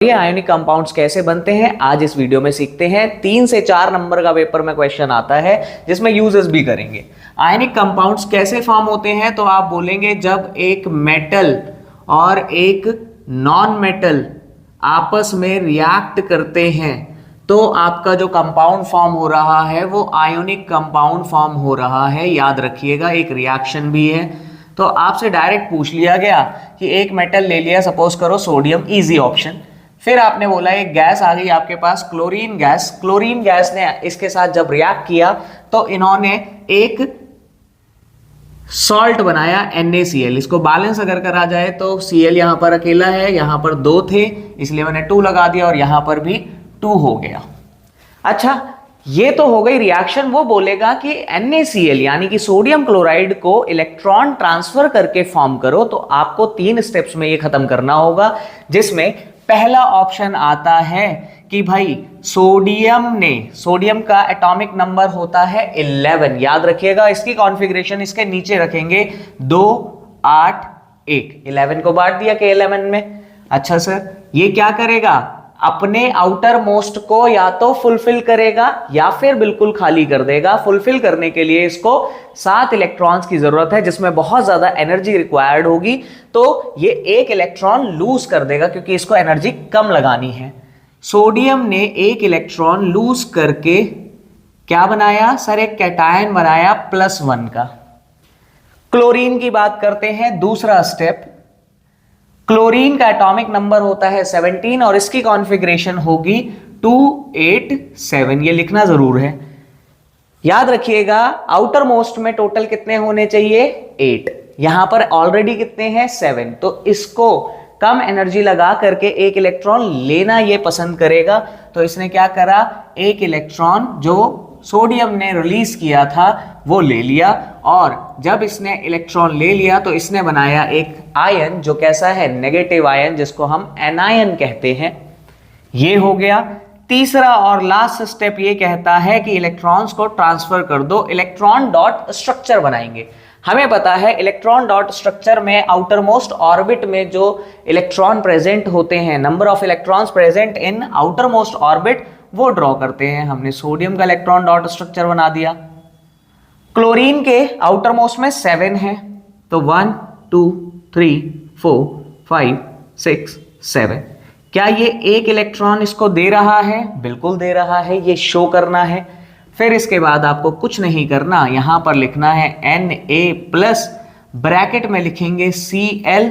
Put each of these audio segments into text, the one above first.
ये ionic compounds कैसे बनते हैं आज इस वीडियो में सीखते हैं। 3 से 4 नंबर का पेपर में क्वेश्चन आता है जिसमें यूजेस भी करेंगे। आयोनिक कंपाउंड्स कैसे फॉर्म होते हैं तो आप बोलेंगे जब एक मेटल और एक नॉन मेटल आपस में रिएक्ट करते हैं तो आपका जो कंपाउंड फॉर्म हो रहा है वो आयोनिक कंपाउंड फॉर्म हो रहा है। याद रखिएगा एक रिएक्शन भी है। तो आपसे डायरेक्ट पूछ लिया गया कि एक मेटल ले लिया, सपोज करो सोडियम, इजी ऑप्शन। फिर आपने बोला एक गैस आ गई आपके पास, क्लोरीन गैस। क्लोरीन गैस ने इसके साथ जब रिएक्ट किया तो इन्होंने एक सॉल्ट बनाया NaCl। इसको बैलेंस अगर करा जाए तो Cl यहां पर अकेला है, यहां पर 2 थे इसलिए मैंने 2 लगा दिया और यहां पर भी 2 हो गया। अच्छा, ये तो हो गई रिएक्शन। वो बोलेगा कि NaCl यानी कि सोडियम क्लोराइड को इलेक्ट्रॉन ट्रांसफर करके फॉर्म करो। तो आपको 3 स्टेप्स में ये खत्म करना होगा, जिसमें पहला ऑप्शन आता है कि भाई सोडियम का एटॉमिक नंबर होता है 11। याद रखिएगा इसकी कॉन्फ़िगरेशन इसके नीचे रखेंगे 2 8 1। 11 को बांट दिया K11 में। अच्छा सर, ये क्या करेगा? अपने आउटर मोस्ट को या तो फुलफिल करेगा या फिर बिल्कुल खाली कर देगा। फुलफिल करने के लिए इसको 7 इलेक्ट्रॉन्स की जरूरत है जिसमें बहुत ज्यादा एनर्जी रिक्वायर्ड होगी, तो ये 1 इलेक्ट्रॉन लूज कर देगा क्योंकि इसको एनर्जी कम लगानी है। सोडियम ने 1 इलेक्ट्रॉन लूज करके क्या बनाया सर? एक कैटायन बनाया +1 का। क्लोरीन की बात करते हैं, दूसरा स्टेप। क्लोरीन का एटॉमिक नंबर होता है 17 और इसकी कॉन्फ़िगरेशन होगी 287। ये लिखना जरूर है। याद रखिएगा आउटर मोस्ट में टोटल कितने होने चाहिए? 8। यहां पर ऑलरेडी कितने हैं? 7। तो इसको कम एनर्जी लगा करके 1 इलेक्ट्रॉन लेना ये पसंद करेगा। तो इसने क्या करा? 1 इलेक्ट्रॉन जो सोडियम ने रिलीज किया था वो ले लिया, और जब इसने इलेक्ट्रॉन ले लिया तो इसने बनाया एक आयन जो कैसा है? नेगेटिव आयन, जिसको हम एनायन कहते हैं। ये हो गया। तीसरा और लास्ट स्टेप ये कहता है कि इलेक्ट्रॉन्स को ट्रांसफर कर दो। इलेक्ट्रॉन डॉट स्ट्रक्चर बनाएंगे। हमें पता है इलेक्ट्रॉन डॉट स्ट्रक्चर में आउटर मोस्ट ऑर्बिट में जो इलेक्ट्रॉन प्रेजेंट होते हैं, number of electrons present in outer most orbit, वो ड्रॉ करते हैं। हमने सोडियम का इलेक्ट्रॉन डॉट स्ट्रक्चर बना दिया। क्लोरीन के आउटर मोस्ट में 7 है, तो 1 2 3 4 5 6 7। क्या ये 1 इलेक्ट्रॉन इसको दे रहा है? बिल्कुल दे रहा है, ये शो करना है। फिर इसके बाद आपको कुछ नहीं करना, यहां पर लिखना है Na+, ब्रैकेट में लिखेंगे Cl।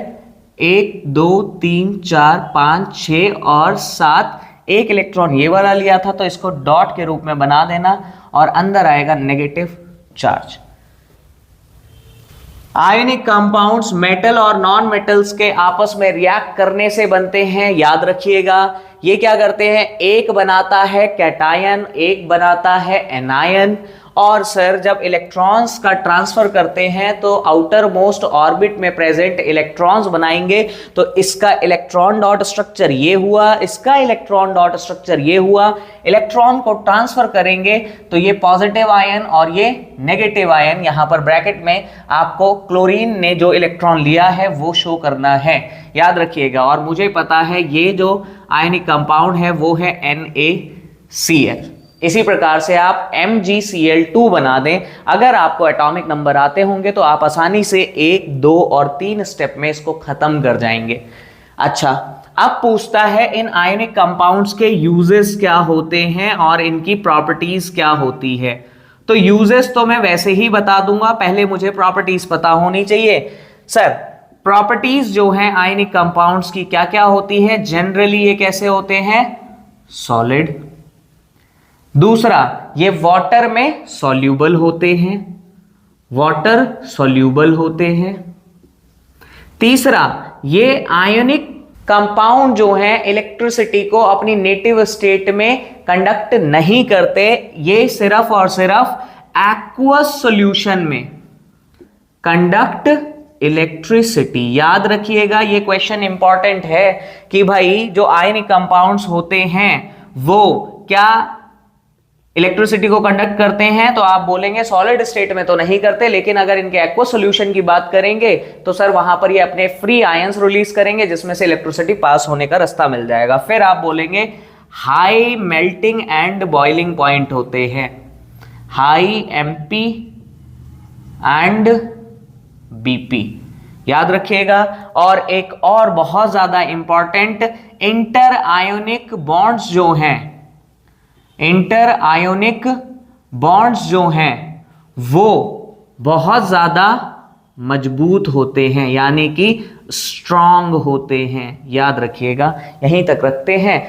1 2 3 4 5 6 और 7। 1 इलेक्ट्रॉन ये वाला लिया था तो इसको डॉट के रूप में बना देना और अंदर आएगा negative charge. Ionic compounds metal और नॉन मेटल्स के आपस में रिएक्ट करने से बनते हैं। याद रखिएगा ये क्या करते हैं? एक बनाता है कैटायन, एक बनाता है एनायन। और सर जब इलेक्ट्रॉन्स का ट्रांसफर करते हैं तो आउटर मोस्ट ऑर्बिट में प्रेजेंट इलेक्ट्रॉन्स बनाएंगे। तो इसका इलेक्ट्रॉन डॉट स्ट्रक्चर ये हुआ, इसका इलेक्ट्रॉन डॉट स्ट्रक्चर ये हुआ। इलेक्ट्रॉन को ट्रांसफर करेंगे तो ये पॉजिटिव आयन और ये नेगेटिव आयन। यहां पर ब्रैकेट में आपको क्लोरीन ने जो इलेक्ट्रॉन लिया है वो शो करना है। याद रखिएगा। और मुझे पता है ये जो आयनिक कंपाउंड है वो है NaCl। इसी प्रकार से आप MgCl2 बना दें। अगर आपको एटॉमिक नंबर आते होंगे तो आप आसानी से 1 2 और 3 स्टेप में इसको खत्म कर जाएंगे। अच्छा, अब पूछता है इन आयनिक कंपाउंड्स के यूजेस क्या होते हैं और इनकी प्रॉपर्टीज क्या होती है। तो यूजेस तो मैं वैसे ही बता दूंगा, पहले मुझे प्रॉपर्टीज पता होनी चाहिए। सर प्रॉपर्टीज जो हैं आयनिक कंपाउंड्स की क्या क्या होती है? जनरली ये कैसे होते हैं? सॉलिड। दूसरा, ये वाटर में सॉल्यूबल होते हैं, वाटर सॉल्यूबल होते हैं। तीसरा, ये आयोनिक कंपाउंड जो हैं इलेक्ट्रिसिटी को अपनी नेटिव स्टेट में कंडक्ट नहीं करते। ये सिर्फ और सिर्फ एक्वस सॉल्यूशन में कंडक्ट इलेक्ट्रिसिटी। याद रखिएगा ये क्वेश्चन इंपॉर्टेंट है कि भाई जो आयनिक कंपाउंड्स होते हैं वो क्या इलेक्ट्रिसिटी को कंडक्ट करते हैं, तो आप बोलेंगे सॉलिड स्टेट में तो नहीं करते, लेकिन अगर इनके एक्वस सॉल्यूशन की बात करेंगे तो सर वहां पर ये अपने फ्री आयंस रिलीज करेंगे जिसमें से इलेक्ट्रिसिटी पास होने का रास्ता मिल जाएगा। फिर आप बोलेंगे high melting and boiling point होते हैं, हाई एमपी एंड बीपी, याद रखिएगा। और एक और बहुत ज्यादा इंपॉर्टेंट, इंटर आयोनिक बॉन्ड्स जो हैं, इंटर आयोनिक बॉन्ड्स जो हैं वो बहुत ज्यादा मजबूत होते हैं, यानी कि स्ट्रांग होते हैं, याद रखिएगा। यहीं तक रखते हैं।